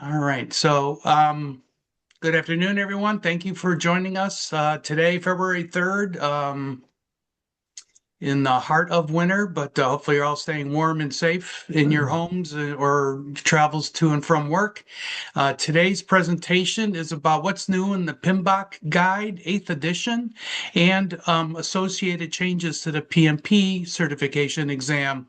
All right. Good afternoon, everyone. Thank you for joining us today, February 3rd, in the heart of winter, but hopefully you're all staying warm and safe in your homes or travels to and from work. Today's presentation is about what's new in the Pmbok Guide, 8th edition, and associated changes to the PMP certification exam.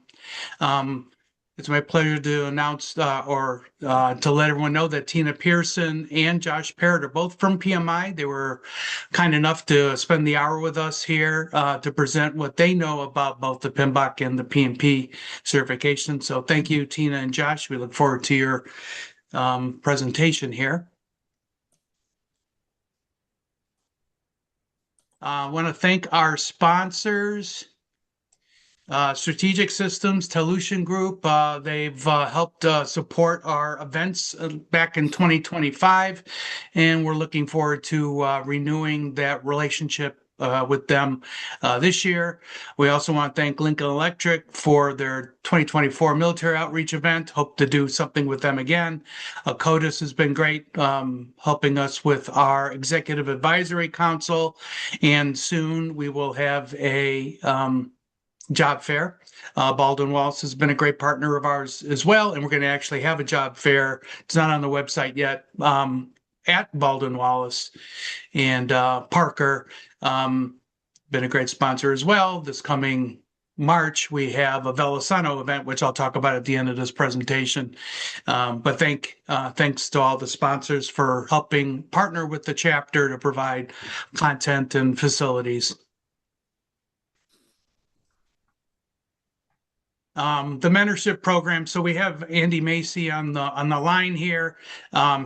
Um, it's my pleasure to announce to let everyone know that Tina Pearson and Josh Parrott are both from PMI. They were kind enough to spend the hour with us here to present what they know about both the PMBOK and the PMP certification. So thank you, Tina and Josh. We look forward to your presentation here. I want to thank our sponsors. Strategic Systems, Telution Group, they've helped support our events back in 2025, and we're looking forward to renewing that relationship with them this year. We also want to thank Lincoln Electric for their 2024 military outreach event. Hope to do something with them again. CODIS has been great, helping us with our Executive Advisory Council, and soon we will have a job fair. Baldwin Wallace has been a great partner of ours as well, and we're going to actually have a job fair. It's not on the website yet, at Baldwin Wallace. And Parker, been a great sponsor as well. This coming March, we have a Velasano event, which I'll talk about at the end of this presentation. But thanks to all the sponsors for helping partner with the chapter to provide content and facilities. The mentorship program. So we have Andy Macy on the line here.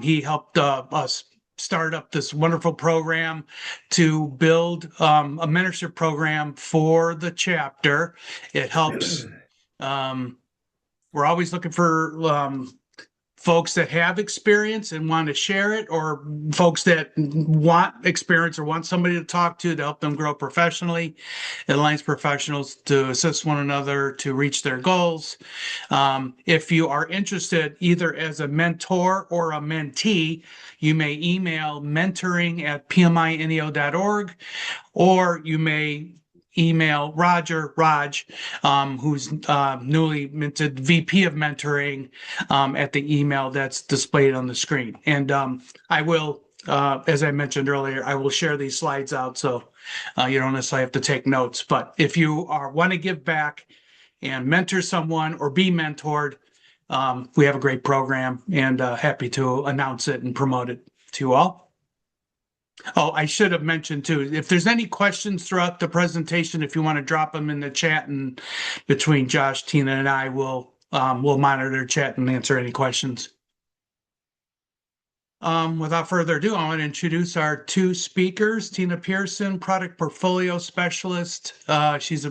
He helped us start up this wonderful program to build a mentorship program for the chapter. It helps. We're always looking for folks that have experience and want to share it, or folks that want experience or want somebody to talk to help them grow professionally. It aligns professionals to assist one another to reach their goals. If you are interested either as a mentor or a mentee, you may email mentoring@pmineo.org, or you may email Raj, who's newly minted VP of Mentoring, at the email that's displayed on the screen. And I will, as I mentioned earlier, I will share these slides out so you don't necessarily have to take notes. But if you want to give back and mentor someone or be mentored, we have a great program, and happy to announce it and promote it to you all. Oh, I should have mentioned too, if there's any questions throughout the presentation, if you want to drop them in the chat, and between Josh, Tina, and I will monitor chat and answer any questions. Without further ado, I want to introduce our two speakers. Tina Pearson, Product Portfolio Specialist. She's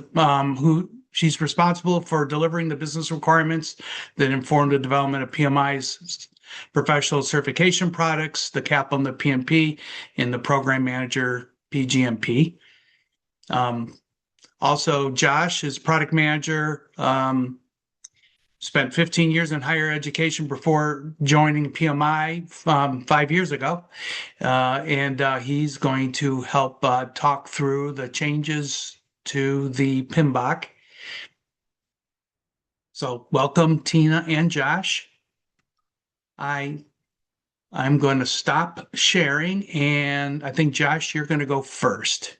responsible for delivering the business requirements that inform the development of PMI's professional certification products, the Kaplan, the PMP, and the program manager, PGMP. Also, Josh is product manager, spent 15 years in higher education before joining PMI 5 years ago. And he's going to help talk through the changes to the Pmbok. So welcome, Tina and Josh. I'm going to stop sharing, and I think, Josh, you're going to go first.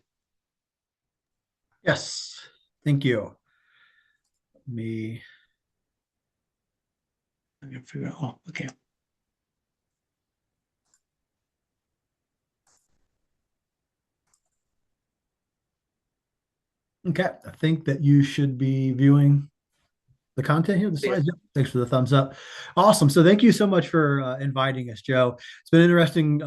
Yes, thank you. Let me figure out. Oh, okay. Okay, I think that you should be viewing the content here, the slides. Yep. Thanks for the thumbs up. Awesome. So thank you so much for inviting us, Joe. It's been an interesting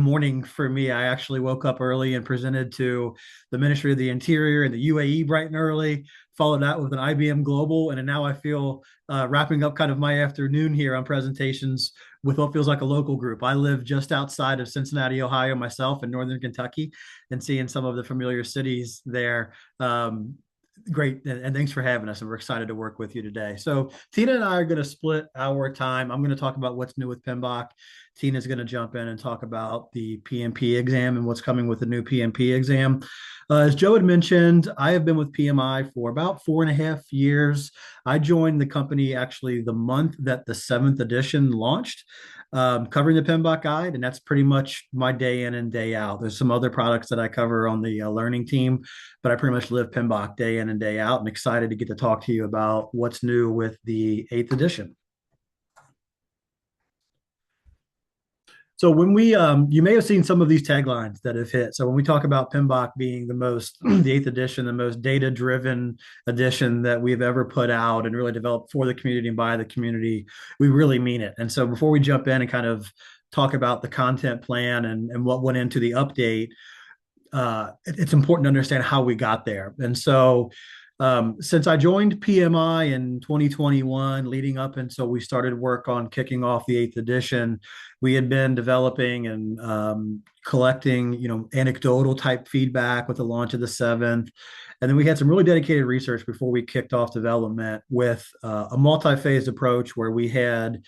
morning for me. I actually woke up early and presented to the Ministry of the Interior and the UAE bright and early, followed that with an IBM Global. And now I feel wrapping up kind of my afternoon here on presentations with what feels like a local group. I live just outside of Cincinnati, Ohio, myself, in Northern Kentucky, and seeing some of the familiar cities there Great. And thanks for having us. And we're excited to work with you today. So Tina and I are going to split our time. I'm going to talk about what's new with Pmbok. Tina's going to jump in and talk about the PMP exam and what's coming with the new PMP exam. As Joe had mentioned, I have been with PMI for about 4.5 years. I joined the company actually the month that the seventh edition launched, covering the Pmbok guide, and that's pretty much my day in and day out. There's some other products that I cover on the learning team, but I pretty much live Pmbok day in and day out, and excited to get to talk to you about what's new with the eighth edition. So when you may have seen some of these taglines that have hit. So when we talk about Pmbok being the most, the eighth edition, the most data-driven edition that we've ever put out and really developed for the community and by the community, we really mean it. And so before we jump in and kind of talk about the content plan and what went into the update, it's important to understand how we got there. And so, since I joined PMI in 2021, leading up until we started work on kicking off the eighth edition, we had been developing and collecting, anecdotal type feedback with the launch of the seventh. And then we had some really dedicated research before we kicked off development with a multi-phased approach where we had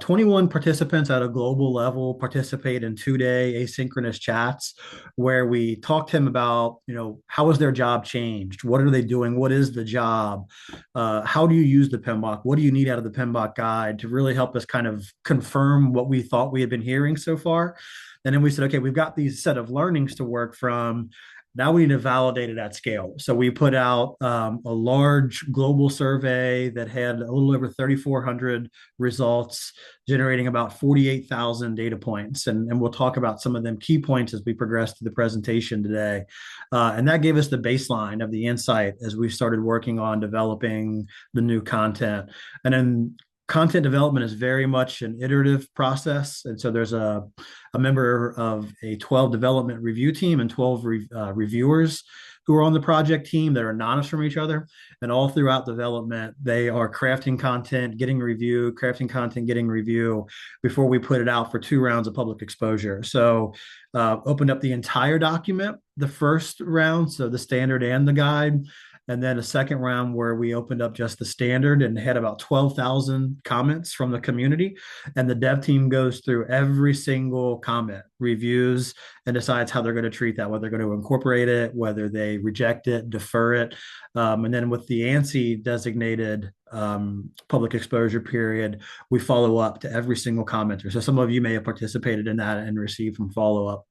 21 participants at a global level participate in 2-day asynchronous chats where we talked to him about, how has their job changed? What are they doing? What is the job? How do you use the Pmbok? What do you need out of the Pmbok guide to really help us kind of confirm what we thought we had been hearing so far? And then we said, okay, we've got these set of learnings to work from. Now we need to validate it at scale. So we put out a large global survey that had a little over 3,400 results, generating about 48,000 data points. And we'll talk about some of them key points as we progress through the presentation today. And that gave us the baseline of the insight as we started working on developing the new content. And then content development is very much an iterative process. And so there's a member of a 12 development review team and 12 reviewers who are on the project team that are anonymous from each other. And all throughout development, they are crafting content, getting review, crafting content, getting review before we put it out for 2 rounds of public exposure. So opened up the entire document, the first round, so the standard and the guide, and then a second round where we opened up just the standard and had about 12,000 comments from the community. And the dev team goes through every single comment, reviews, and decides how they're going to treat that, whether they're going to incorporate it, whether they reject it, defer it. And then with the ANSI designated public exposure period, we follow up to every single commenter. So some of you may have participated in that and received some follow up.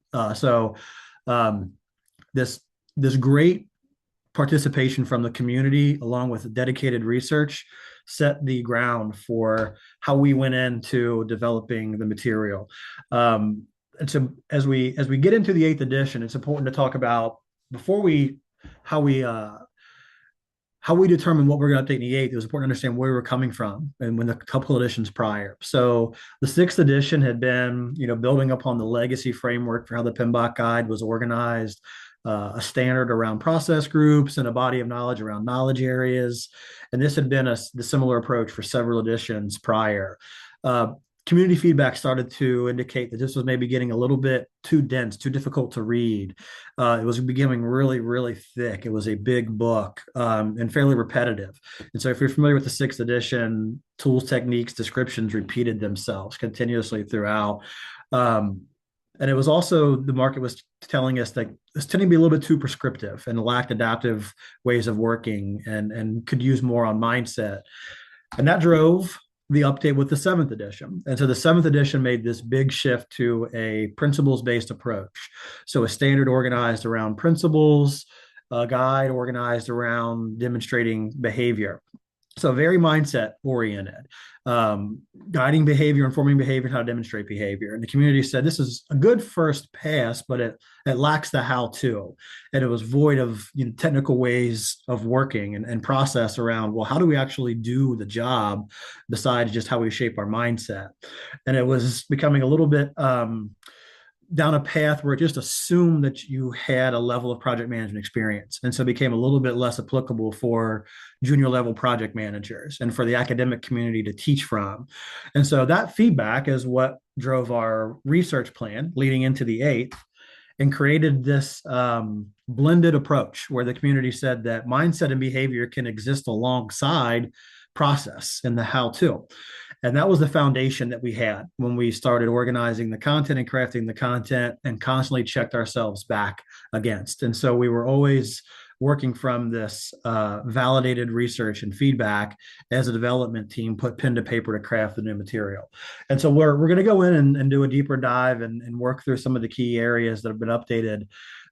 This great participation from the community, along with dedicated research, set the ground for how we went into developing the material. And so, as we get into the eighth edition, it's important to talk about how we determine what we're going to update in the eighth. It was important to understand where we're coming from and when the couple editions prior. So the sixth edition had been, building upon the legacy framework for how the Pmbok guide was organized, a standard around process groups and a body of knowledge around knowledge areas. And this had been the similar approach for several editions prior. Community feedback started to indicate that this was maybe getting a little bit too dense, too difficult to read. It was becoming really, really thick. It was a big book and fairly repetitive. And so if you're familiar with the sixth edition, tools, techniques, descriptions repeated themselves continuously throughout. And it was also, the market was telling us that it's tending to be a little bit too prescriptive and lacked adaptive ways of working and could use more on mindset. And that drove the update with the seventh edition. And so the seventh edition made this big shift to a principles-based approach. So a standard organized around principles, a guide organized around demonstrating behavior. So very mindset oriented, guiding behavior, informing behavior, how to demonstrate behavior. And the community said this is a good first pass, but it lacks the how-to, and it was void of technical ways of working and process around, well, how do we actually do the job besides just how we shape our mindset? And it was becoming a little bit down a path where it just assumed that you had a level of project management experience. And so it became a little bit less applicable for junior level project managers and for the academic community to teach from. And so that feedback is what drove our research plan leading into the eighth. and created this blended approach where the community said that mindset and behavior can exist alongside process and the how to. And that was the foundation that we had when we started organizing the content and crafting the content and constantly checked ourselves back against. And so we were always working from this validated research and feedback as a development team put pen to paper to craft the new material. And so we're going to go in and do a deeper dive and work through some of the key areas that have been updated.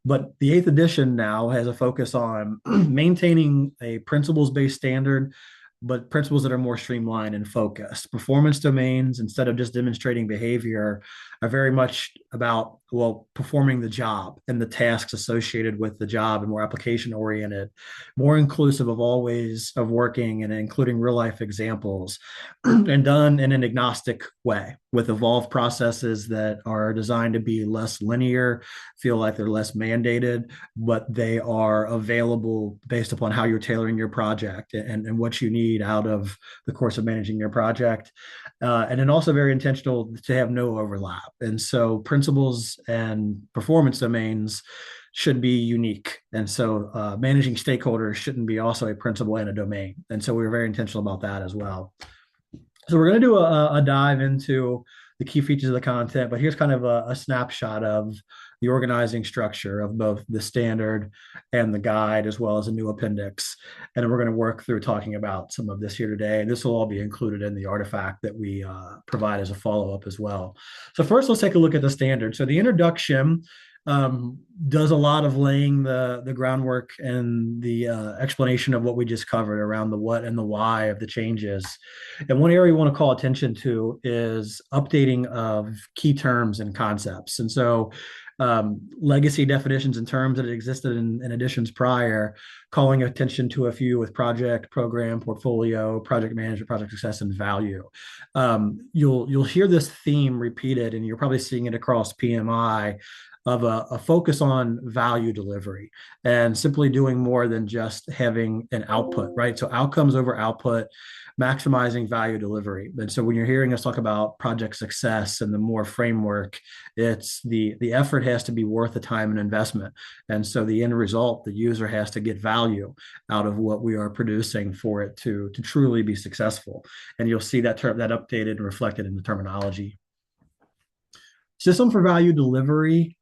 But the 8th edition now has a focus on maintaining a principles-based standard, but principles that are more streamlined and focused. Performance domains, instead of just demonstrating behavior, are very much about, well, performing the job and the tasks associated with the job, and more application oriented, more inclusive of all ways of working and including real life examples, and done in an agnostic way with evolved processes that are designed to be less linear, feel like they're less mandated, but they are available based upon how you're tailoring your project and what you need out of the course of managing your project. And then also very intentional to have no overlap. And so principles and performance domains should be unique. And so managing stakeholders shouldn't be also a principle and a domain. And so we were very intentional about that as well. So we're going to do a dive into the key features of the content, but here's kind of a snapshot of the organizing structure of both the standard and the guide, as well as a new appendix. And then we're going to work through talking about some of this here today. And this will all be included in the artifact that we provide as a follow-up as well. So first, let's take a look at the standard. So the introduction does a lot of laying the groundwork and the explanation of what we just covered around the what and the why of the changes. And one area we want to call attention to is updating of key terms and concepts. And so legacy definitions and terms that existed in editions prior, calling attention to a few with project, program, portfolio, project management, project success, and value. You'll hear this theme repeated, and you're probably seeing it across PMI, of a focus on value delivery and simply doing more than just having an output, right? So outcomes over output, maximizing value delivery. And so when you're hearing us talk about project success and the more framework, it's the effort has to be worth the time and investment. And so the end result, the user has to get value out of what we are producing for it to truly be successful. And you'll see that term, that updated and reflected in the terminology. System for value delivery.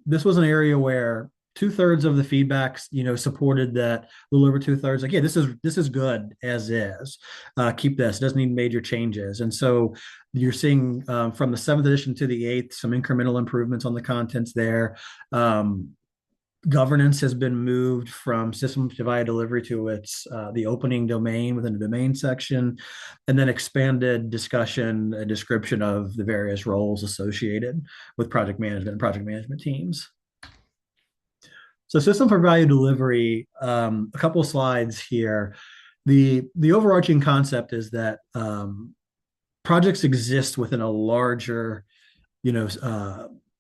This was an area where 2/3 of the feedbacks, supported that, a little over 2/3. Like, yeah, this is good as is. Keep this. It doesn't need major changes. And so you're seeing from the 7th edition to the 8th some incremental improvements on the contents there. Governance has been moved from system to value delivery to its the opening domain within the domain section, and then expanded discussion and description of the various roles associated with project management and project management teams. So system for value delivery, a couple of slides here. The overarching concept is that projects exist within a larger,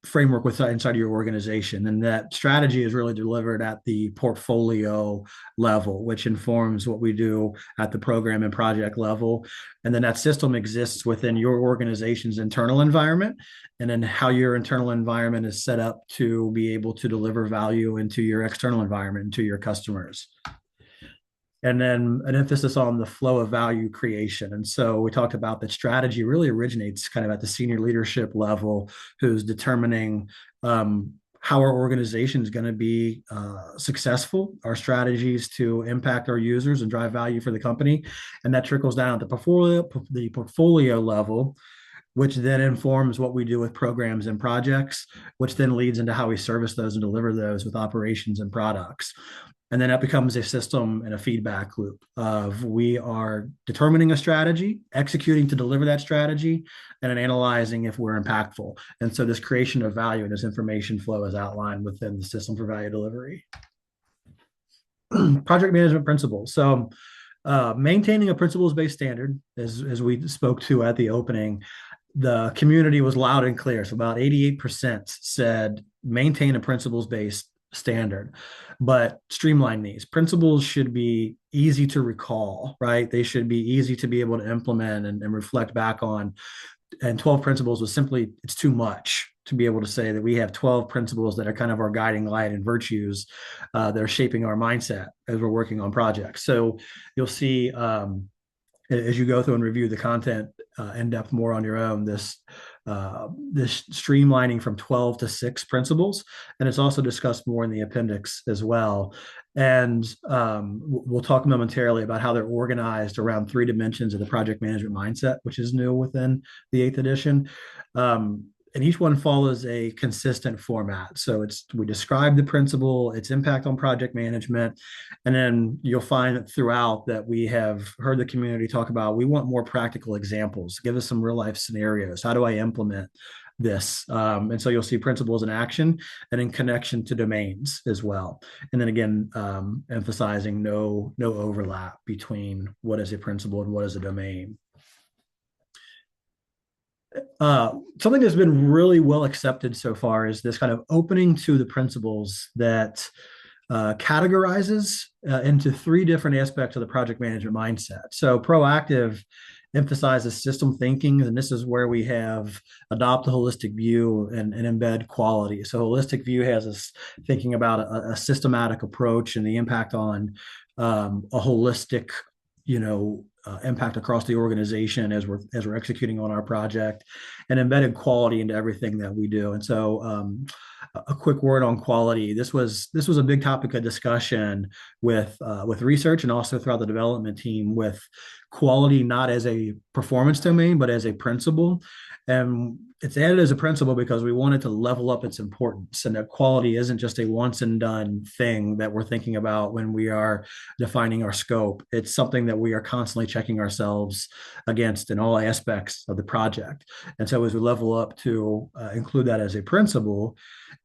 framework inside your organization, and that strategy is really delivered at the portfolio level, which informs what we do at the program and project level. And then that system exists within your organization's internal environment, and then how your internal environment is set up to be able to deliver value into your external environment and to your customers. And then an emphasis on the flow of value creation. And so we talked about that strategy really originates kind of at the senior leadership level, who's determining how our organization is going to be successful, our strategies to impact our users and drive value for the company. And that trickles down at the portfolio level, which then informs what we do with programs and projects, which then leads into how we service those and deliver those with operations and products. And then that becomes a system and a feedback loop of we are determining a strategy, executing to deliver that strategy, and then analyzing if we're impactful. And so this creation of value and this information flow is outlined within the system for value delivery. Project management principles. So maintaining a principles-based standard, as we spoke to at the opening, the community was loud and clear. So about 88% said maintain a principles-based standard, but streamline these. Principles should be easy to recall, right? They should be easy to be able to implement and reflect back on. And 12 principles was simply, it's too much. to be able to say that we have 12 principles that are kind of our guiding light and virtues that are shaping our mindset as we're working on projects. So you'll see as you go through and review the content in depth more on your own, this streamlining from 12 to 6 principles, and it's also discussed more in the appendix as well. And we'll talk momentarily about how they're organized around 3 dimensions of the project management mindset, which is new within the 8th edition. And each one follows a consistent format. So we describe the principle, its impact on project management, and then you'll find throughout that we have heard the community talk about we want more practical examples. Give us some real life scenarios. How do I implement this? And so you'll see principles in action and in connection to domains as well. And then again, emphasizing no overlap between what is a principle and what is a domain. Something that's been really well accepted so far is this kind of opening to the principles that categorizes into 3 different aspects of the project management mindset. So proactive emphasizes system thinking, and this is where we have adopt a holistic view and embed quality. So holistic view has us thinking about a systematic approach and the impact on a holistic, impact across the organization as we're executing on our project, and embedded quality into everything that we do. And so a quick word on quality. This was a big topic of discussion with research and also throughout the development team, with quality not as a performance domain but as a principle. And it's added as a principle because we wanted to level up its importance, and that quality isn't just a once and done thing that we're thinking about when we are defining our scope. It's something that we are constantly checking ourselves against in all aspects of the project. And so as we level up to include that as a principle,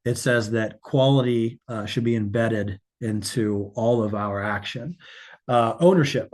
it says that quality should be embedded into all of our action. Ownership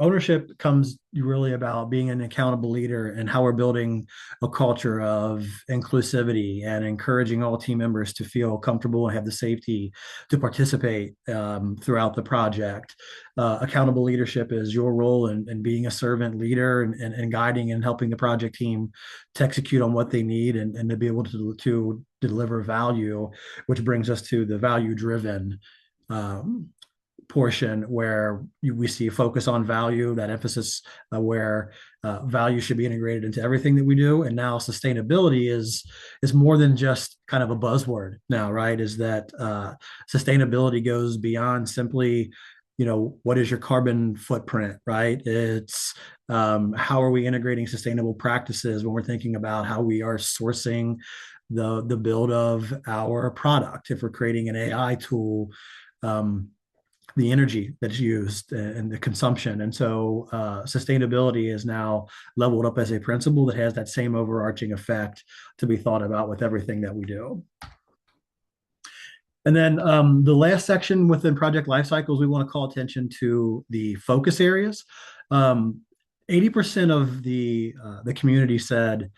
comes really about being an accountable leader and how we're building a culture of inclusivity and encouraging all team members to feel comfortable and have the safety to participate throughout the project. Accountable leadership is your role in being a servant leader and guiding and helping the project team to execute on what they need and to be able to deliver value, which brings us to the value driven portion where we see a focus on value, that emphasis where value should be integrated into everything that we do. And now sustainability is more than just kind of a buzzword now, right? Is that sustainability goes beyond simply, what is your carbon footprint, right? It's how are we integrating sustainable practices when we're thinking about how we are sourcing the build of our product. If we're creating an AI tool, the energy that's used and the consumption. And so sustainability is now leveled up as a principle that has that same overarching effect to be thought about with everything that we do. And then the last section within project life cycles, we want to call attention to the focus areas. 80% of the community said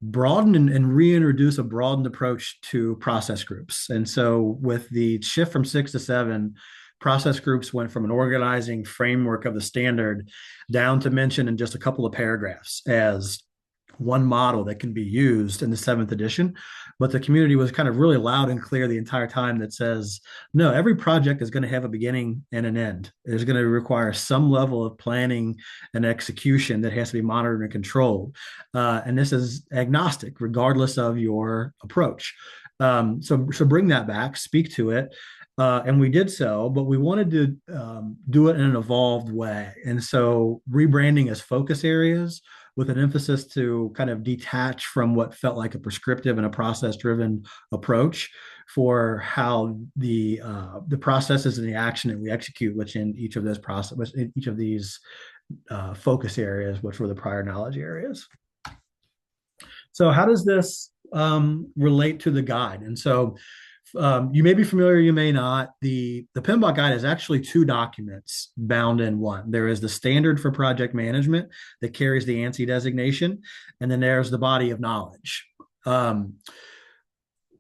broaden and reintroduce a broadened approach to process groups. And so with the shift from 6 to 7, process groups went from an organizing framework of the standard down to mention in just a couple of paragraphs as one model that can be used in the 7th edition. But the community was kind of really loud and clear the entire time that says, no, every project is going to have a beginning and an end. It's going to require some level of planning and execution that has to be monitored and controlled. And this is agnostic, regardless of your approach. So bring that back, speak to it. And we did so, but we wanted to do it in an evolved way. And so rebranding as focus areas with an emphasis to kind of detach from what felt like a prescriptive and a process-driven approach for how the processes and the action that we execute within each of those process, each of these focus areas, which were the prior knowledge areas. So how does this relate to the guide? And so you may be familiar, you may not. The Pmbok guide is actually 2 documents bound in one. There is the standard for project management that carries the ANSI designation, and then there's the body of knowledge.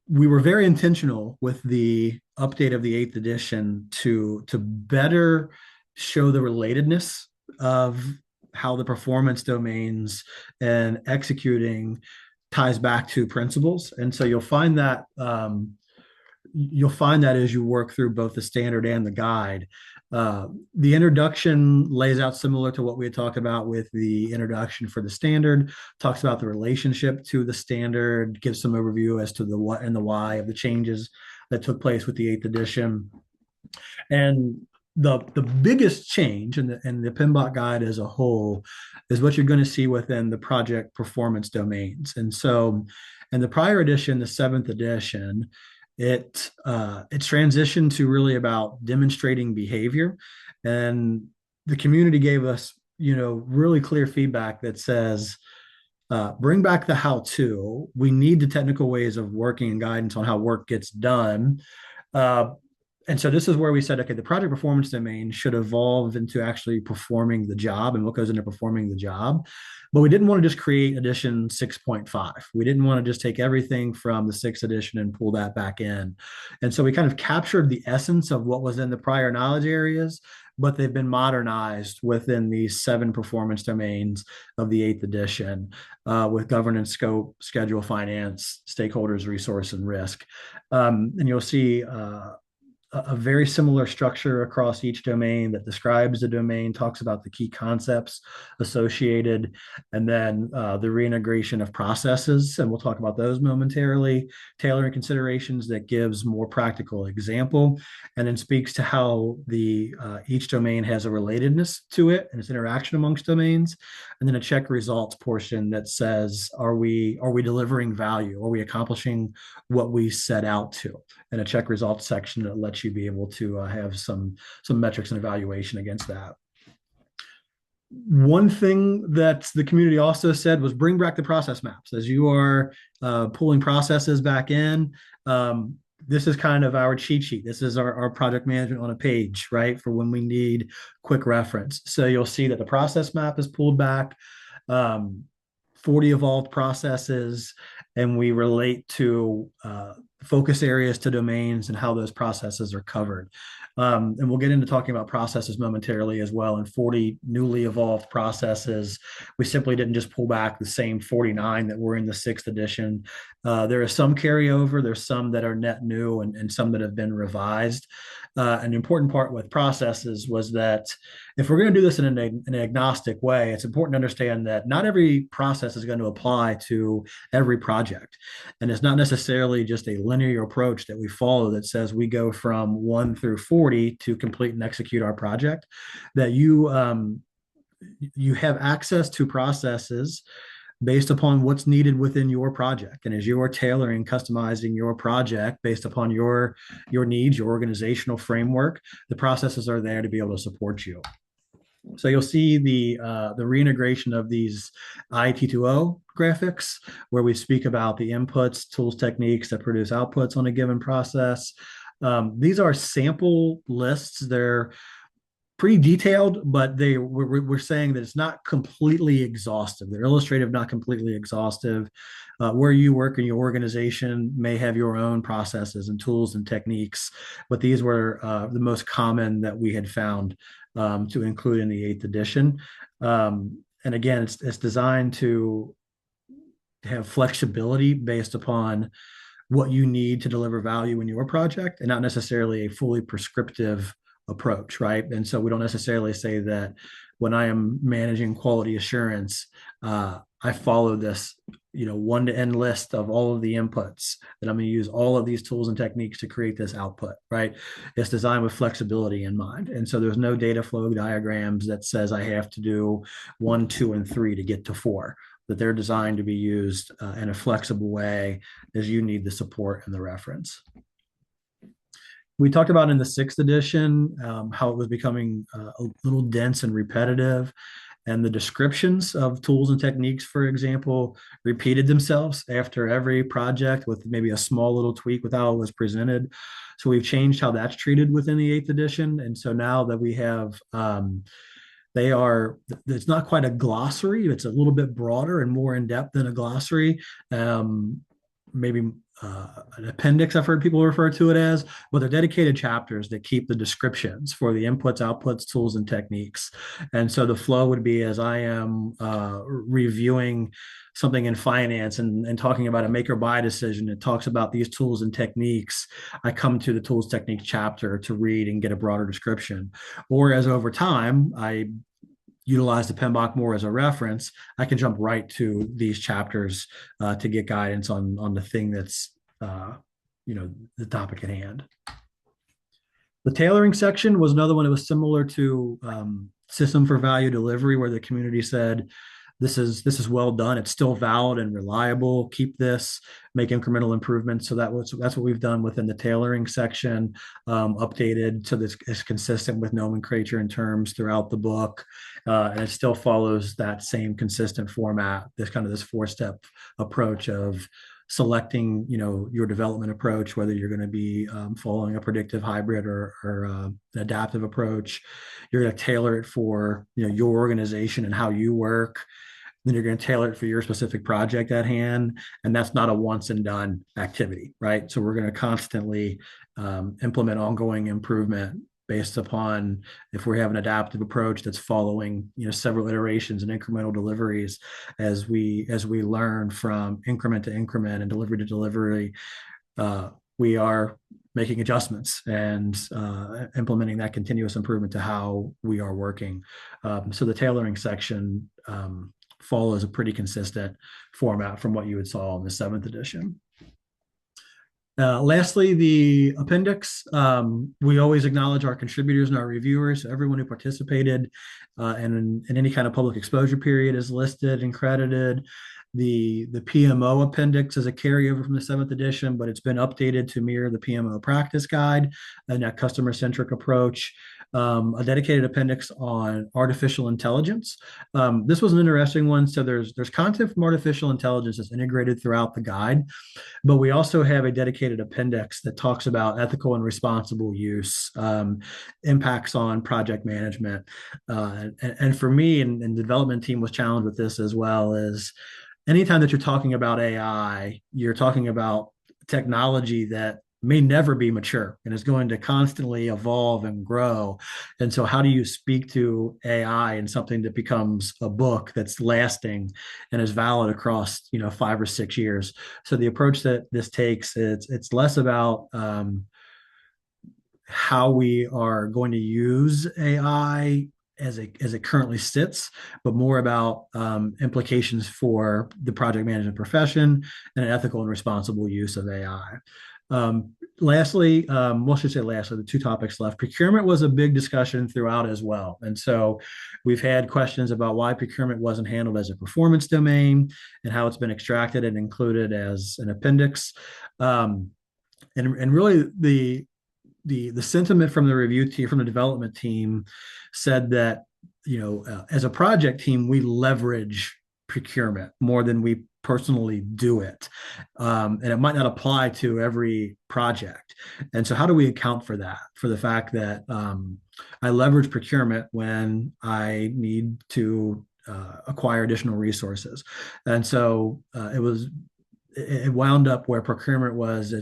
We were very intentional with the update of the 8th edition to better show the relatedness of how the performance domains and executing ties back to principles. And so you'll find that as you work through both the standard and the guide. The introduction lays out similar to what we had talked about with the introduction for the standard, talks about the relationship to the standard, gives some overview as to the what and the why of the changes that took place with the eighth edition. And the biggest change in the PMBOK guide as a whole is what you're going to see within the project performance domains. And so in the prior edition, the seventh edition, it's transitioned to really about demonstrating behavior. And the community gave us, really clear feedback that says, bring back the how to. We need the technical ways of working and guidance on how work gets done. Uh, and so this is where we said, okay, the project performance domain should evolve into actually performing the job and what goes into performing the job. But we didn't want to just create edition 6.5. We didn't want to just take everything from the sixth edition and pull that back in. And so we kind of captured the essence of what was in the prior knowledge areas, but they've been modernized within these 7 performance domains of the eighth edition, with governance, scope, schedule, finance, stakeholders, resource, and risk. And you'll see a very similar structure across each domain that describes the domain, talks about the key concepts associated, and then the reintegration of processes. And we'll talk about those momentarily, tailoring considerations that gives more practical example, and then speaks to how the each domain has a relatedness to it and its interaction amongst domains. And then a check results portion that says, are we delivering value? Are we accomplishing what we set out to? And a check results section that lets you be able to have some metrics and evaluation against that. One thing that the community also said was bring back the process maps as you are pulling processes back in. This is kind of our cheat sheet. This is our project management on a page, right? For when we need quick reference. So you'll see that the process map is pulled back, 40 evolved processes, and we relate to focus areas to domains and how those processes are covered. And we'll get into talking about processes momentarily as well. And 40 newly evolved processes, we simply didn't just pull back the same 49 that were in the sixth edition. There is some carryover. There's some that are net new and some that have been revised. An important part with processes was that if we're going to do this in an agnostic way, it's important to understand that not every process is going to apply to every project. And it's not necessarily just a linear approach that we follow that says we go from 1 through 40 to complete and execute our project, that you have access to processes based upon what's needed within your project. And as you are tailoring, customizing your project based upon your needs, your organizational framework, the processes are there to be able to support you. So you'll see the reintegration of these IT2O graphics, where we speak about the inputs, tools, techniques that produce outputs on a given process. These are sample lists. They're pretty detailed, but we're saying that it's not completely exhaustive. They're illustrative, not completely exhaustive. Where you work in your organization may have your own processes and tools and techniques, but these were the most common that we had found to include in the eighth edition. And again, it's designed to have flexibility based upon what you need to deliver value in your project, and not necessarily a fully prescriptive approach, right? And so we don't necessarily say that when I am managing quality assurance, I follow this, 1 to n list of all of the inputs that I'm going to use all of these tools and techniques to create this output, right? It's designed with flexibility in mind. And so there's no data flow diagrams that says I have to do 1, 2, and 3 to get to 4, that they're designed to be used in a flexible way as you need the support and the reference. We talked about in the sixth edition how it was becoming a little dense and repetitive, and the descriptions of tools and techniques, for example, repeated themselves after every project with maybe a small little tweak with how it was presented. So we've changed how that's treated within the eighth edition. And so now that we have, it's not quite a glossary, it's a little bit broader and more in depth than a glossary. Maybe an appendix, I've heard people refer to it as, but they're dedicated chapters that keep the descriptions for the inputs, outputs, tools, and techniques. And so the flow would be as I am reviewing something in finance and talking about a make or buy decision, it talks about these tools and techniques. I come to the tools techniques chapter to read and get a broader description. Or as over time, I utilize the PMBOK more as a reference, I can jump right to these chapters to get guidance on the thing that's the topic at hand. The tailoring section was another one that was similar to system for value delivery, where the community said, this is well done. It's still valid and reliable. Keep this, make incremental improvements. So that's what we've done within the tailoring section, updated so that it's consistent with nomenclature and terms throughout the book, and it still follows that same consistent format. This 4-step approach of selecting your development approach, whether you're going to be following a predictive hybrid or an adaptive approach. You're going to tailor it for your organization and how you work. Then you're going to tailor it for your specific project at hand, and that's not a once and done activity, right? So we're going to constantly implement ongoing improvement based upon if we have an adaptive approach that's following several iterations and incremental deliveries. As we learn from increment to increment and delivery to delivery, we are making adjustments and implementing that continuous improvement to how we are working. So the tailoring section follows a pretty consistent format from what you would saw in the 7th edition. Lastly, the appendix. We always acknowledge our contributors and our reviewers. So everyone who participated in any kind of public exposure period is listed and credited. The PMO appendix is a carryover from the 7th edition, but it's been updated to mirror the PMO practice guide and that customer-centric approach. A dedicated appendix on artificial intelligence. This was an interesting one. So there's content from artificial intelligence that's integrated throughout the guide, but we also have a dedicated appendix that talks about ethical and responsible use, impacts on project management. And for me, and the development team was challenged with this as well, is anytime that you're talking about AI, you're talking about technology that may never be mature and is going to constantly evolve and grow. And so how do you speak to AI in something that becomes a book that's lasting and is valid across 5 or 6 years? So the approach that this takes, it's less about how we are going to use AI as it currently sits, but more about implications for the project management profession and an ethical and responsible use of AI. Lastly, the 2 topics left. Procurement was a big discussion throughout as well. And so we've had questions about why procurement wasn't handled as a performance domain and how it's been extracted and included as an appendix. And really the sentiment from the review team, from the development team, said that as a project team, we leverage procurement more than we personally do it, and it might not apply to every project. And so, how do we account for that? For the fact that I leverage procurement when I need to acquire additional resources, and so it wound up where procurement was.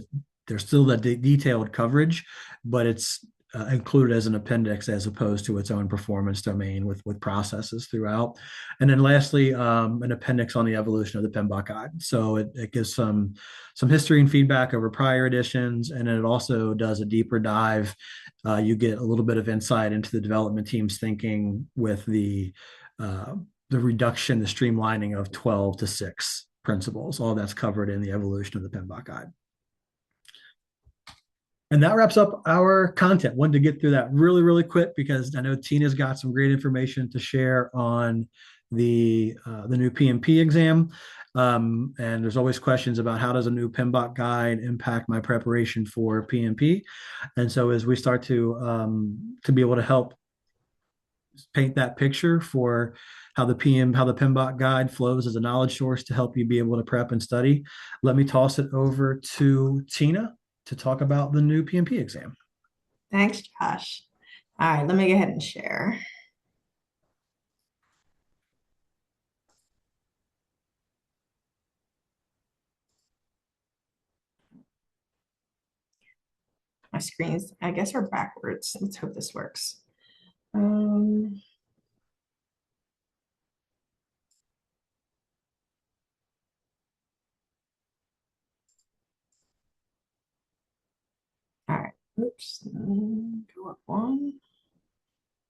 There's still the detailed coverage, but it's included as an appendix as opposed to its own performance domain with processes throughout. And then lastly, an appendix on the evolution of the Pmbok guide. So it gives some history and feedback over prior editions, and then it also does a deeper dive. You get a little bit of insight into the development team's thinking with the reduction, the streamlining of 12 to 6 principles. All that's covered in the evolution of the Pmbok guide. And that wraps up our content. Wanted to get through that really, really quick because I know Tina's got some great information to share on the new PMP exam. And there's always questions about how does a new Pmbok guide impact my preparation for PMP. And so as we start to be able to help paint that picture for how the Pmbok guide flows as a knowledge source to help you be able to prep and study, let me toss it over to Tina to talk about the new PMP exam. Thanks, Josh. All right, let me go ahead and share. My screens, I guess, are backwards. Let's hope this works. All right, oops, go up one.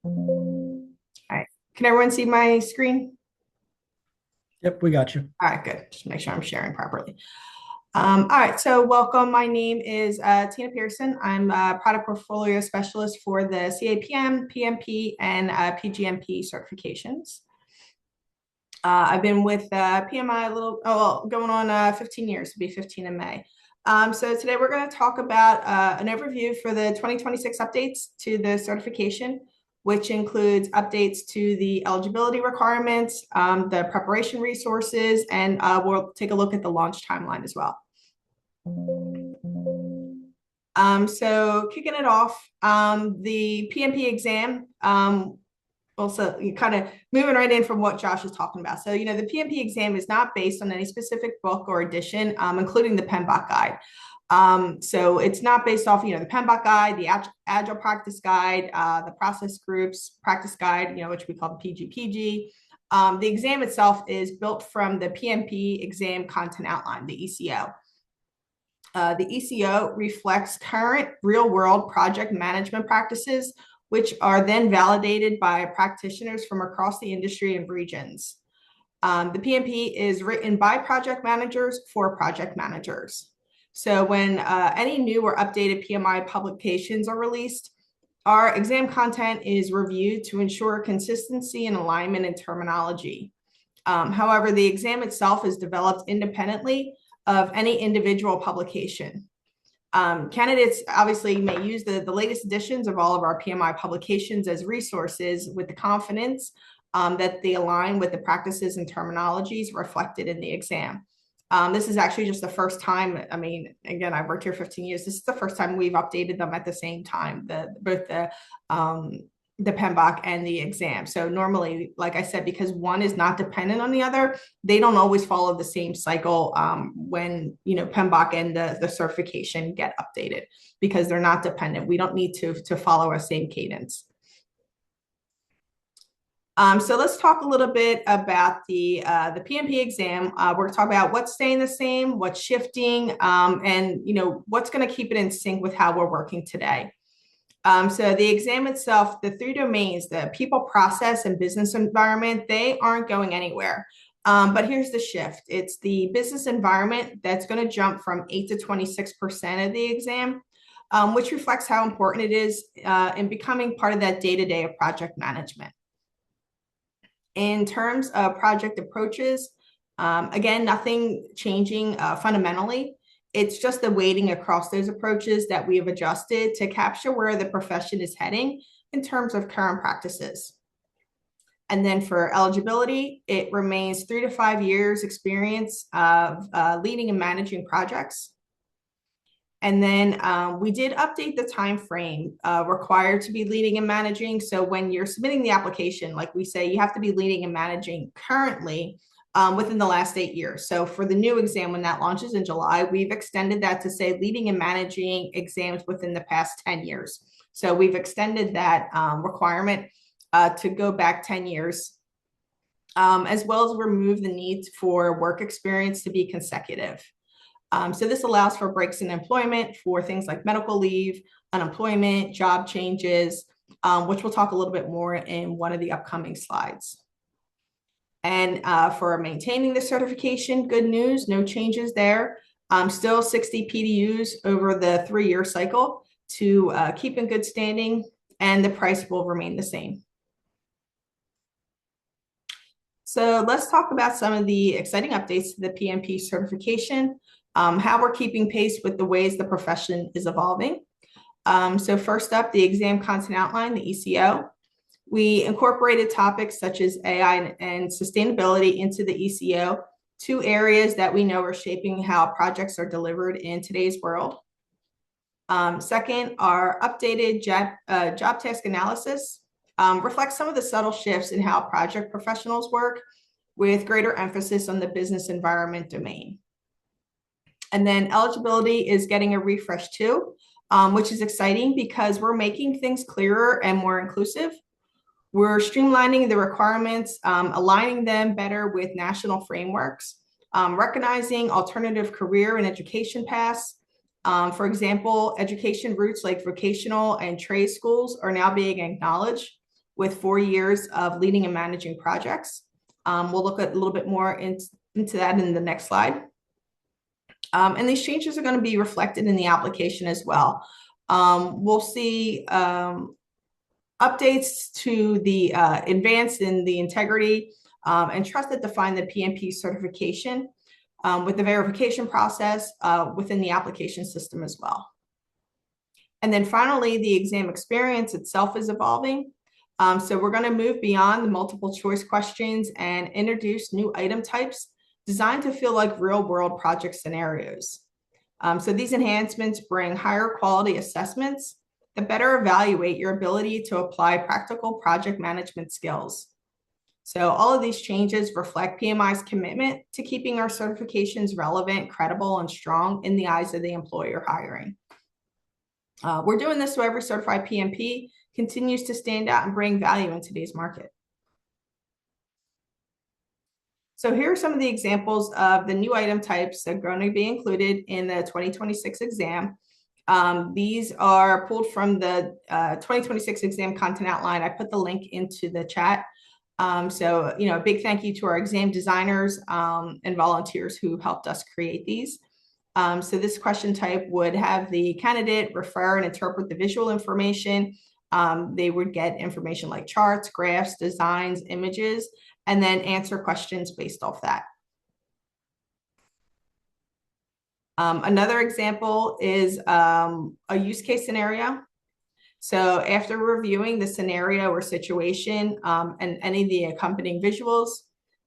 All right, can everyone see my screen? Yep, we got you. All right, good. Just make sure I'm sharing properly. All right, so welcome. My name is Tina Pearson. I'm a product portfolio specialist for the CAPM, PMP, and PGMP certifications. I've been with PMI going on 15 years, to be 15 in May. So today we're going to talk about an overview for the 2026 updates to the certification, which includes updates to the eligibility requirements, the preparation resources, and we'll take a look at the launch timeline as well. So kicking it off, the PMP exam, also you kind of moving right in from what Josh was talking about. So, the PMP exam is not based on any specific book or edition, including the Pmbok guide. So it's not based off, the Pmbok guide, the Agile practice guide, the process groups practice guide, which we call the PGPG. The exam itself is built from the PMP exam content outline, the ECO. The ECO reflects current real-world project management practices, which are then validated by practitioners from across the industry and regions. The PMP is written by project managers for project managers. So when any new or updated PMI publications are released, our exam content is reviewed to ensure consistency and alignment in terminology. However, the exam itself is developed independently of any individual publication. Candidates obviously may use the latest editions of all of our PMI publications as resources with the confidence that they align with the practices and terminologies reflected in the exam. This is actually just the first time, again, I've worked here 15 years. This is the first time we've updated them at the same time, both the Pmbok and the exam. So normally, like I said, because one is not dependent on the other, they don't always follow the same cycle when Pmbok and the certification get updated, because they're not dependent. We don't need to follow our same cadence. So let's talk a little bit about the PMP exam. We're going to talk about what's staying the same, what's shifting, and what's going to keep it in sync with how we're working today. So the exam itself, the three domains, the people, process, and business environment, they aren't going anywhere. But here's the shift. It's the business environment that's going to jump from 8 to 26% of the exam, which reflects how important it is in becoming part of that day-to-day of project management. In terms of project approaches, again, nothing changing fundamentally. It's just the weighting across those approaches that we have adjusted to capture where the profession is heading in terms of current practices. And then for eligibility, it remains 3 to 5 years experience of leading and managing projects. And then we did update the time frame required to be leading and managing. So when you're submitting the application, like we say, you have to be leading and managing currently within the last 8 years. So for the new exam, when that launches in July, we've extended that to say leading and managing exams within the past 10 years. So we've extended that requirement to go back 10 years, as well as remove the need for work experience to be consecutive. So this allows for breaks in employment for things like medical leave, unemployment, job changes, which we'll talk a little bit more in one of the upcoming slides. And for maintaining the certification, good news, no changes there. Still 60 PDUs over the 3-year cycle to keep in good standing, and the price will remain the same. So let's talk about some of the exciting updates to the PMP certification, how we're keeping pace with the ways the profession is evolving. So first up, the exam content outline, the ECO. We incorporated topics such as AI and sustainability into the ECO, 2 areas that we know are shaping how projects are delivered in today's world. Second, our updated job task analysis reflects some of the subtle shifts in how project professionals work, with greater emphasis on the business environment domain. And then eligibility is getting a refresh too. which is exciting because we're making things clearer and more inclusive. We're streamlining the requirements, aligning them better with national frameworks, recognizing alternative career and education paths. For example, education routes like vocational and trade schools are now being acknowledged with 4 years of leading and managing projects. We'll look at a little bit more into that in the next slide. And these changes are going to be reflected in the application as well. We'll see updates to the advanced in the integrity and trust that define the PMP certification with the verification process within the application system as well. And then finally, the exam experience itself is evolving. So we're going to move beyond the multiple choice questions and introduce new item types designed to feel like real world project scenarios. So these enhancements bring higher quality assessments that better evaluate your ability to apply practical project management skills. So all of these changes reflect PMI's commitment to keeping our certifications relevant, credible, and strong in the eyes of the employer hiring. We're doing this so every certified PMP continues to stand out and bring value in today's market. So here are some of the examples of the new item types that are going to be included in the 2026 exam. These are pulled from the 2026 exam content outline. I put the link into the chat. So, a big thank you to our exam designers and volunteers who helped us create these. So this question type would have the candidate refer and interpret the visual information. They would get information like charts, graphs, designs, images, and then answer questions based off that. Another example is a use case scenario. So after reviewing the scenario or situation and any of the accompanying visuals,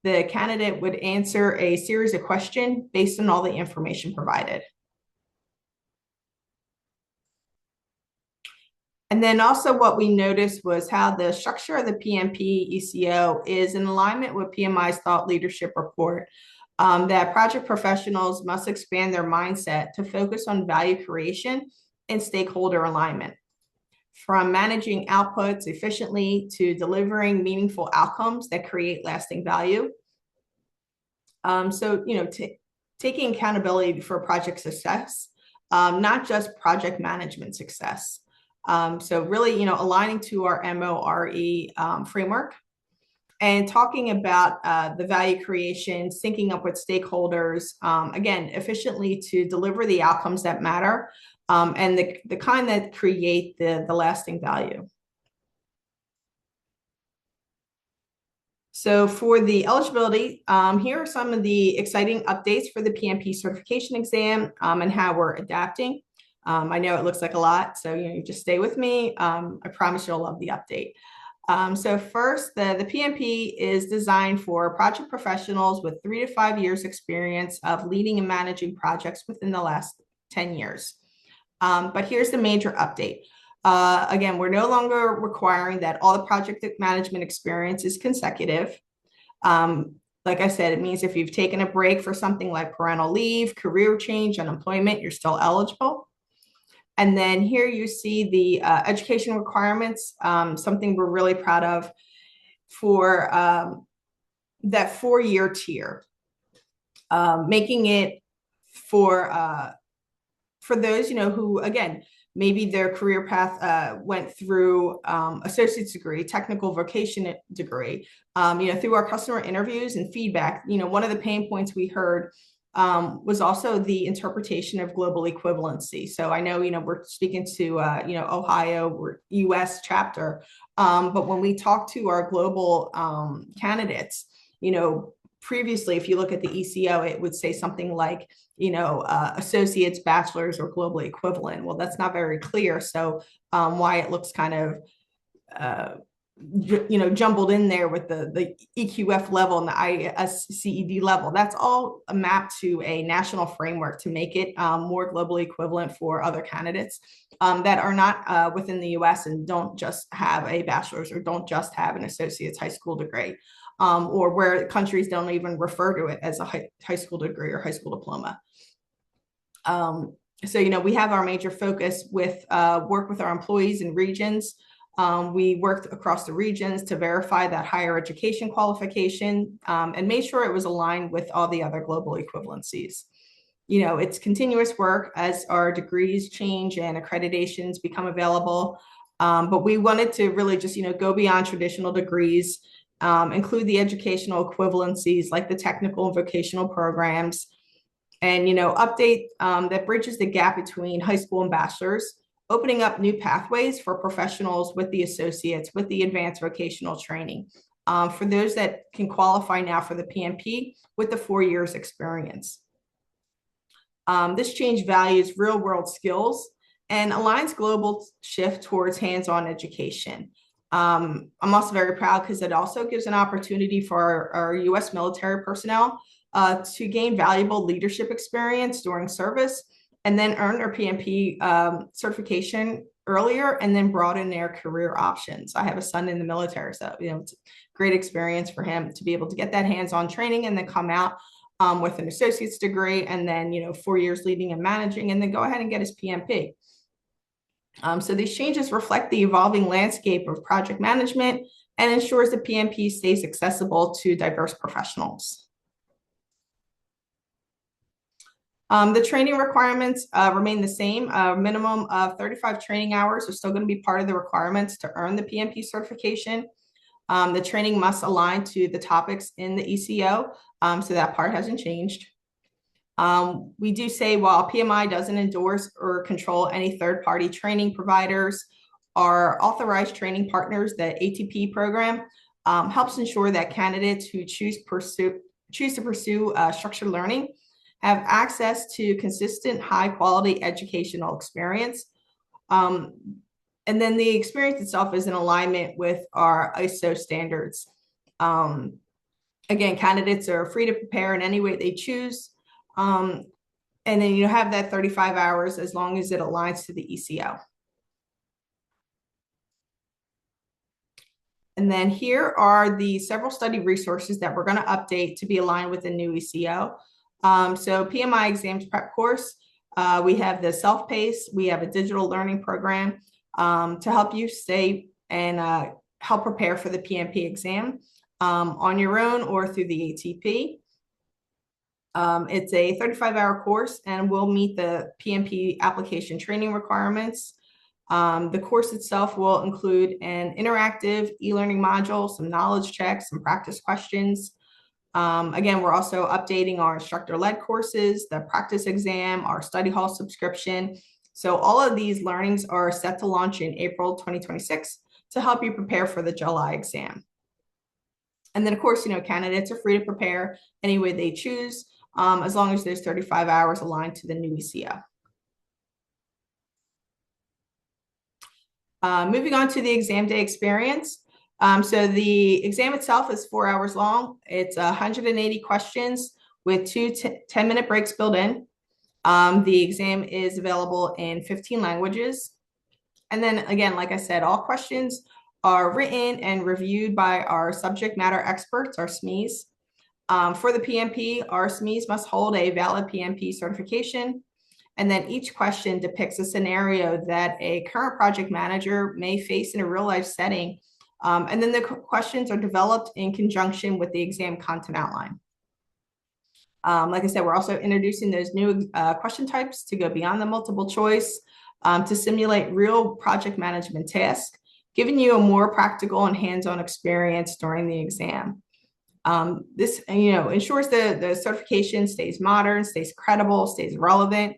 the candidate would answer a series of questions based on all the information provided. And then also what we noticed was how the structure of the PMP ECO is in alignment with PMI's thought leadership report, that project professionals must expand their mindset to focus on value creation and stakeholder alignment. From managing outputs efficiently to delivering meaningful outcomes that create lasting value. So, taking accountability for project success, not just project management success. So really, aligning to our MORE framework and talking about the value creation, syncing up with stakeholders, again, efficiently to deliver the outcomes that matter and the kind that create the lasting value. So for the eligibility, here are some of the exciting updates for the PMP certification exam and how we're adapting. I know it looks like a lot, so just stay with me. I promise you'll love the update. So first, the PMP is designed for project professionals with 3 to 5 years experience of leading and managing projects within the last 10 years. But here's the major update. Again, we're no longer requiring that all the project management experience is consecutive. Like I said, it means if you've taken a break for something like parental leave, career change, unemployment, you're still eligible. And then here you see the education requirements, something we're really proud of for that 4-year tier, making it for those, who, again, maybe their career path went through associate's degree, technical vocation degree, through our customer interviews and feedback. One of the pain points we heard was also the interpretation of global equivalency. So I know, we're speaking to, Ohio or US chapter, but when we talk to our global candidates, previously, if you look at the ECO, it would say something like, associates, bachelor's, or globally equivalent. Well, that's not very clear. So why it looks kind of, jumbled in there with the EQF level and the ISCED level. That's all mapped to a national framework to make it more globally equivalent for other candidates that are not within the US and don't just have a bachelor's or don't just have an associate's high school degree, or where countries don't even refer to it as a high school degree or high school diploma. So, we have our major focus with work with our employees in regions. We worked across the regions to verify that higher education qualification and made sure it was aligned with all the other global equivalencies. It's continuous work as our degrees change and accreditations become available. But we wanted to really just, go beyond traditional degrees, include the educational equivalencies like the technical and vocational programs, and update that bridges the gap between high school and bachelor's, opening up new pathways for professionals with the associates, with the advanced vocational training, for those that can qualify now for the PMP with the 4 years experience. This change values real world skills and aligns global shift towards hands-on education. I'm also very proud because it also gives an opportunity for our U.S. military personnel to gain valuable leadership experience during service and then earn their PMP certification earlier and then broaden their career options. I have a son in the military, so it's a great experience for him to be able to get that hands-on training and then come out with an associate's degree and then 4 years leading and managing and then go ahead and get his PMP. So these changes reflect the evolving landscape of project management and ensures the PMP stays accessible to diverse professionals. The training requirements remain the same. A minimum of 35 training hours are still going to be part of the requirements to earn the PMP certification. The training must align to the topics in the ECO, so that part hasn't changed. We do say while PMI doesn't endorse or control any third-party training providers, our authorized training partners, the ATP program, helps ensure that candidates who choose to pursue structured learning have access to consistent, high-quality educational experience. And then the experience itself is in alignment with our ISO standards. Again, candidates are free to prepare in any way they choose. And then you have that 35 hours as long as it aligns to the ECO. And then here are the several study resources that we're going to update to be aligned with the new ECO. So PMI exams prep course, we have the self-pace, we have a digital learning program to help you stay and help prepare for the PMP exam on your own or through the ATP. It's a 35-hour course and will meet the PMP application training requirements. The course itself will include an interactive e-learning module, some knowledge checks, some practice questions. Again, we're also updating our instructor-led courses, the practice exam, our study hall subscription. So all of these learnings are set to launch in April 2026 to help you prepare for the July exam. And then, of course, candidates are free to prepare any way they choose, as long as there's 35 hours aligned to the new ECO. Moving on to the exam day experience. So the exam itself is 4 hours long. It's 180 questions with two 10-minute breaks built in. The exam is available in 15 languages. And then again, like I said, all questions are written and reviewed by our subject matter experts, our SMEs. For the PMP, our SMEs must hold a valid PMP certification. And then each question depicts a scenario that a current project manager may face in a real life setting. And then the questions are developed in conjunction with the exam content outline. Like I said, we're also introducing those new question types to go beyond the multiple choice to simulate real project management tasks, giving you a more practical and hands-on experience during the exam. This ensures the certification stays modern, stays credible, stays relevant.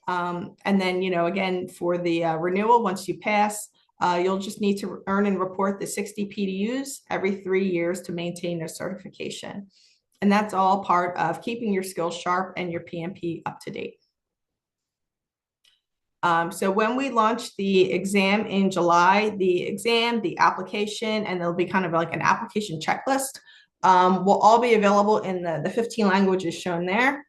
And then, again, for the renewal, once you pass, you'll just need to earn and report the 60 PDUs every 3 years to maintain their certification. And that's all part of keeping your skills sharp and your PMP up to date. So when we launch the exam in July, the exam, the application, and there'll be kind of like an application checklist will all be available in the 15 languages shown there.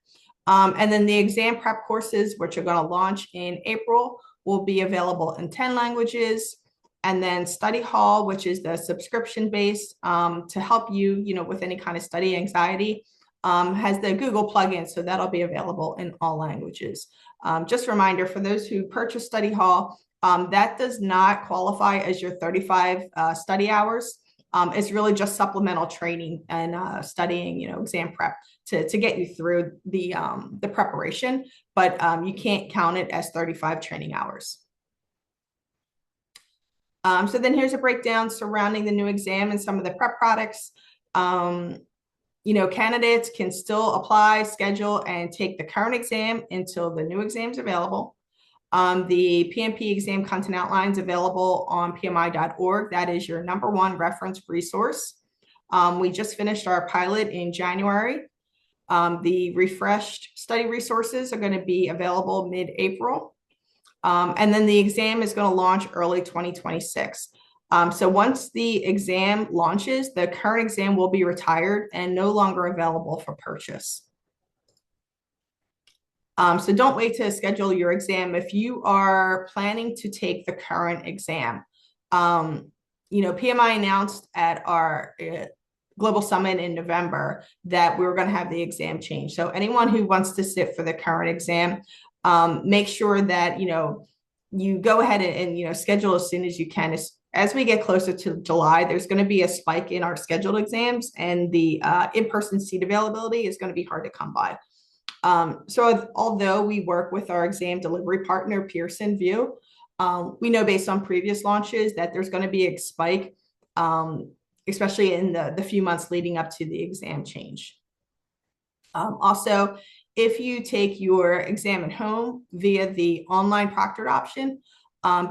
And then the exam prep courses, which are going to launch in April, will be available in 10 languages. And then study hall, which is the subscription based to help you, with any kind of study anxiety, has the Google plugin, so that'll be available in all languages. Just a reminder for those who purchase Study Hall, that does not qualify as your 35 study hours. It's really just supplemental training and studying, exam prep to get you through the preparation, but you can't count it as 35 training hours. So then here's a breakdown surrounding the new exam and some of the prep products. Candidates can still apply, schedule, and take the current exam until the new exam is available. The PMP exam content outline is available on pmi.org. That is your #1 reference resource. We just finished our pilot in January. The refreshed study resources are going to be available mid-April. And then the exam is going to launch early 2026. So once the exam launches, the current exam will be retired and no longer available for purchase. So don't wait to schedule your exam if you are planning to take the current exam. PMI announced at our Global Summit in November that we were going to have the exam change. So anyone who wants to sit for the current exam, make sure that, you go ahead and schedule as soon as you can. As we get closer to July, there's going to be a spike in our scheduled exams, and the in-person seat availability is going to be hard to come by. So although we work with our exam delivery partner, Pearson VUE, we know based on previous launches that there's going to be a spike, especially in the few months leading up to the exam change. Also, if you take your exam at home via the online proctored option,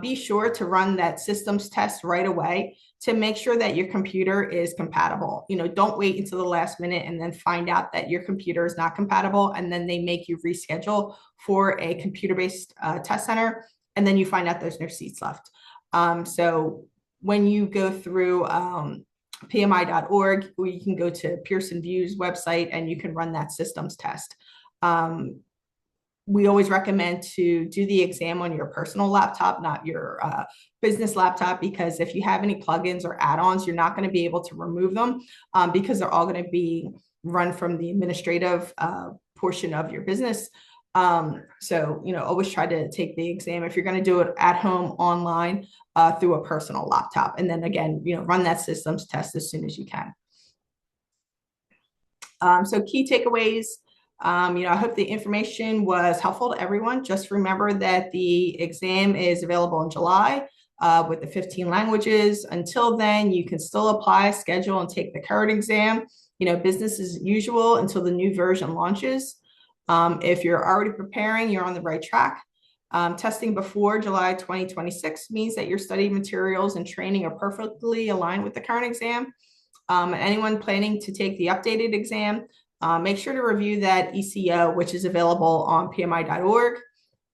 be sure to run that systems test right away to make sure that your computer is compatible. Don't wait until the last minute and then find out that your computer is not compatible, and then they make you reschedule for a computer-based test center, and then you find out there's no seats left. So when you go through pmi.org, or you can go to Pearson VUE's website and you can run that systems test. We always recommend to do the exam on your personal laptop, not your business laptop, because if you have any plugins or add-ons, you're not going to be able to remove them because they're all going to be run from the administrative portion of your business. So, always try to take the exam if you're going to do it at home online through a personal laptop. And then again, run that systems test as soon as you can. So key takeaways. I hope the information was helpful to everyone. Just remember that the exam is available in July with the 15 languages. Until then, you can still apply, schedule, and take the current exam. Business as usual until the new version launches. If you're already preparing, you're on the right track. Testing before July 2026 means that your study materials and training are perfectly aligned with the current exam. Anyone planning to take the updated exam, make sure to review that ECO, which is available on pmi.org.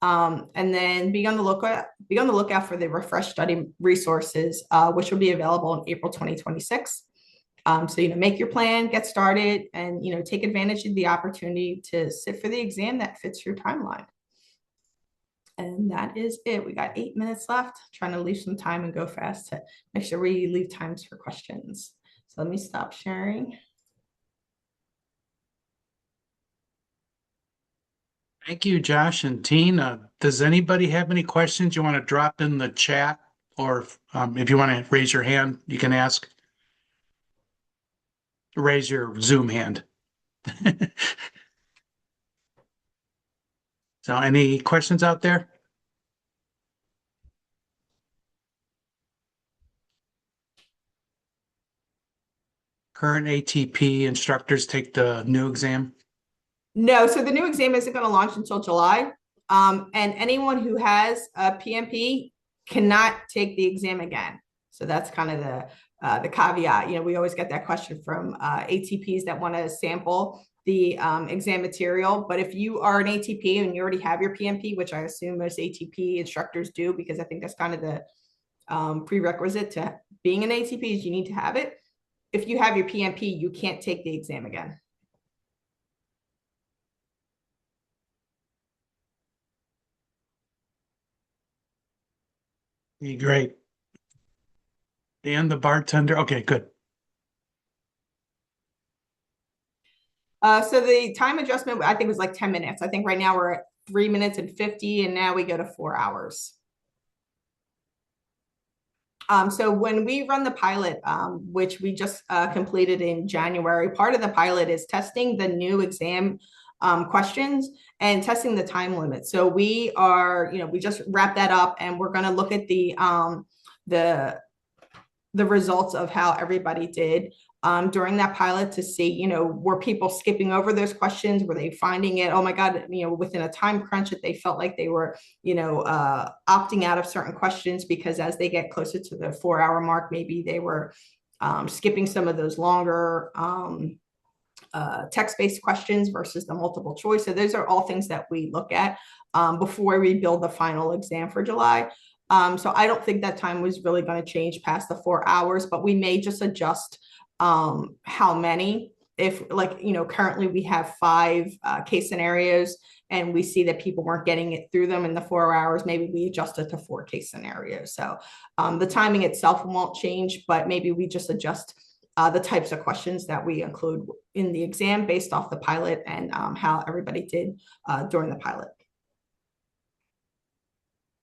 And then be on the lookout for the refreshed study resources, which will be available in April 2026. So, make your plan, get started, and, take advantage of the opportunity to sit for the exam that fits your timeline. And that is it. We got 8 minutes left, trying to leave some time and go fast to make sure we leave times for questions. So let me stop sharing. Thank you, Josh and Tina. Does anybody have any questions you want to drop in the chat? Or if you want to raise your hand, you can ask. Raise your Zoom hand. So any questions out there? Current ATP instructors take the new exam? No, so the new exam isn't going to launch until July. And anyone who has a PMP cannot take the exam again. So that's kind of the caveat. We always get that question from ATPs that want to sample the exam material. But if you are an ATP and you already have your PMP, which I assume most ATP instructors do, because I think that's kind of the prerequisite to being an ATP is you need to have it. If you have your PMP, you can't take the exam again. Great. And the bartender. Okay, good. So the time adjustment, I think, was like 10 minutes. I think right now we're at 3 minutes and 50, and now we go to 4 hours. So when we run the pilot, which we just completed in January, part of the pilot is testing the new exam questions and testing the time limit. So we are, we just wrapped that up, and we're going to look at the results of how everybody did during that pilot to see, were people skipping over those questions? Were they finding it, oh my God, within a time crunch that they felt like they were, opting out of certain questions because as they get closer to the 4 hour mark, maybe they were skipping some of those longer text-based questions versus the multiple choice. So those are all things that we look at before we build the final exam for July. So I don't think that time was really going to change past the 4 hours, but we may just adjust how many. If currently we have 5 case scenarios and we see that people weren't getting it through them in the 4 hours, maybe we adjust it to 4 case scenarios. So the timing itself won't change, but maybe we just adjust the types of questions that we include in the exam based off the pilot and how everybody did during the pilot.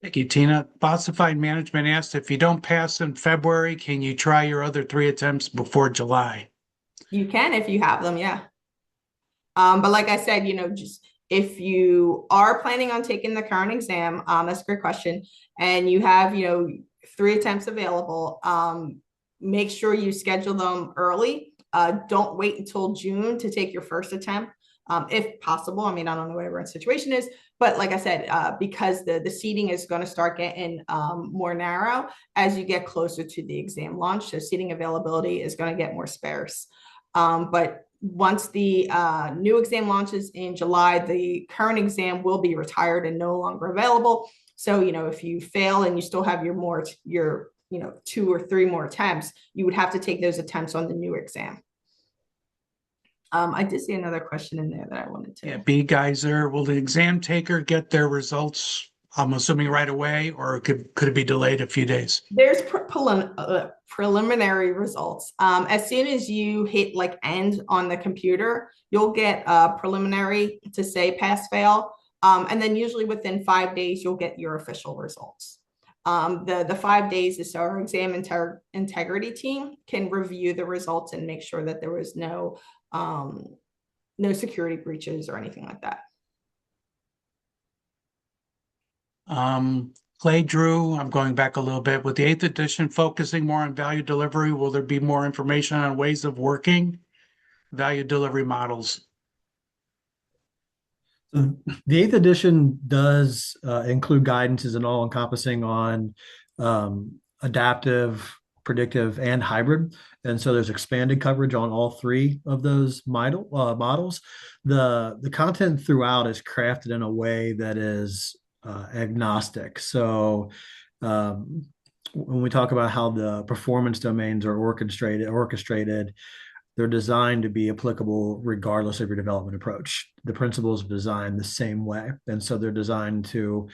Thank you, Tina. Falsified Management asked, if you don't pass in February, can you try your other 3 attempts before July? You can if you have them, yeah. But like I said, just if you are planning on taking the current exam, that's a great question, and you have, 3 attempts available, make sure you schedule them early. Don't wait until June to take your first attempt. If possible. I mean, I don't know what everyone's situation is, but like I said, because the seating is going to start getting more narrow as you get closer to the exam launch. So seating availability is going to get more sparse. But once the new exam launches in July, the current exam will be retired and no longer available. So, if you fail and you still have your 2 or 3 more attempts, you would have to take those attempts on the new exam. I did see another question in there that I wanted to. Yeah, B. Geyser, will the exam taker get their results, I'm assuming right away, or could it be delayed a few days? There's preliminary results. As soon as you hit end on the computer, you'll get a preliminary to say pass fail. And then usually within 5 days, you'll get your official results. The 5 days is so our exam integrity team can review the results and make sure that there was no security breaches or anything like that. Clay Drew, I'm going back a little bit. With the 8th edition focusing more on value delivery, will there be more information on ways of working value delivery models? So the 8th edition does include guidances and all encompassing on adaptive, predictive, and hybrid. And so there's expanded coverage on all 3 of those models. The content throughout is crafted in a way that is agnostic. So when we talk about how the performance domains are orchestrated, they're designed to be applicable regardless of your development approach. The principles are designed the same way, and so they're designed to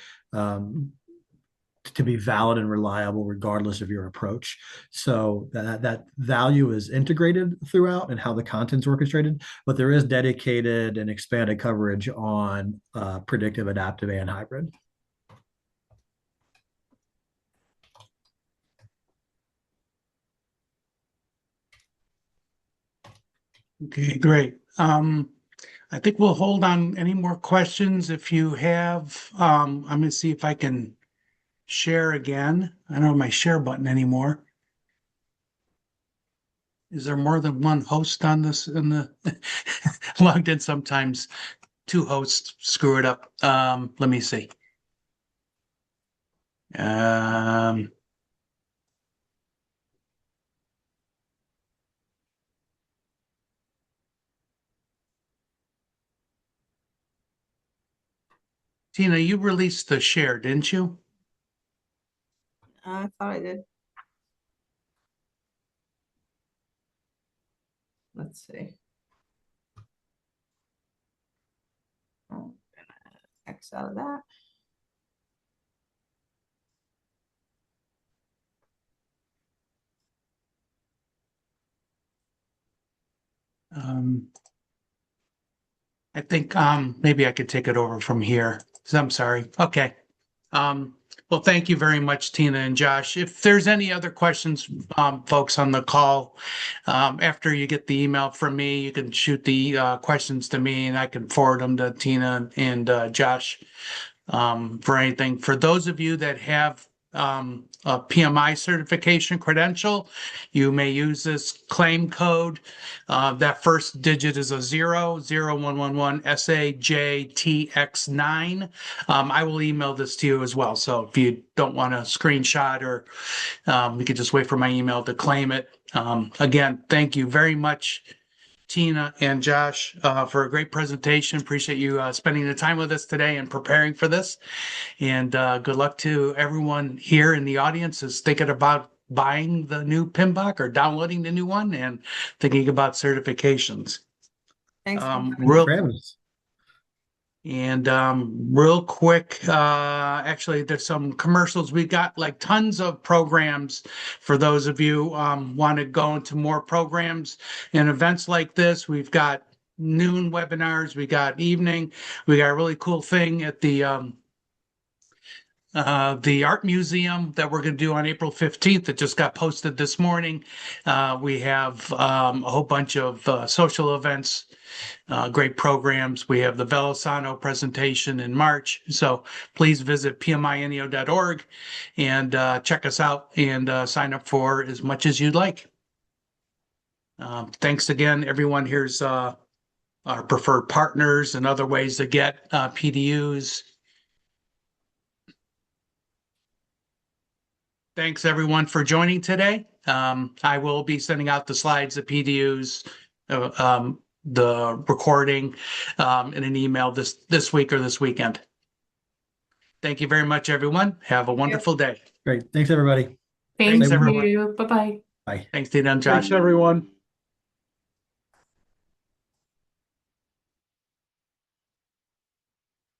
be valid and reliable regardless of your approach. So that value is integrated throughout and how the content's orchestrated, but there is dedicated and expanded coverage on predictive, adaptive, and hybrid. Okay, great. I think we'll hold on any more questions if you have. I'm going to see if I can share again. I don't have my share button anymore. Is there more than one host on this in the logged in? Sometimes 2 hosts screw it up. Let me see. Tina, you released the share, didn't you? I thought I did. Let's see. I'm gonna X out of that. I think maybe I could take it over from here. I'm sorry. Okay. Well, thank you very much, Tina and Josh. If there's any other questions, folks on the call, after you get the email from me, you can shoot the questions to me and I can forward them to Tina and Josh for anything. For those of you that have a PMI certification credential, you may use this claim code. That first digit is a 00111 SAJTX9. I will email this to you as well. So if you don't want a screenshot or you could just wait for my email to claim it. Again, thank you very much, Tina and Josh, for a great presentation. Appreciate you spending the time with us today and preparing for this. And good luck to everyone here in the audience who's thinking about buying the new Pmbok or downloading the new one and thinking about certifications. Thanks. Real for having us. And real quick, actually, there's some commercials. We got like tons of programs for those of you want to go into more programs and events like this. We've got noon webinars, we got evening, we got a really cool thing at the art museum that we're going to do on April 15th that just got posted this morning. We have a whole bunch of social events. Great programs. We have the Velosano presentation in March. So please visit pmineo.org and check us out and sign up for as much as you'd like. Thanks again, everyone. Here's our preferred partners and other ways to get PDUs. Thanks, everyone, for joining today. I will be sending out the slides, the PDUs, the recording in an email this week or this weekend. Thank you very much, everyone. Have a wonderful day. Great. Thanks, everybody. Thank Thanks, everyone. you. Bye-bye. Bye. Thanks, Tina and Josh. Thanks, everyone.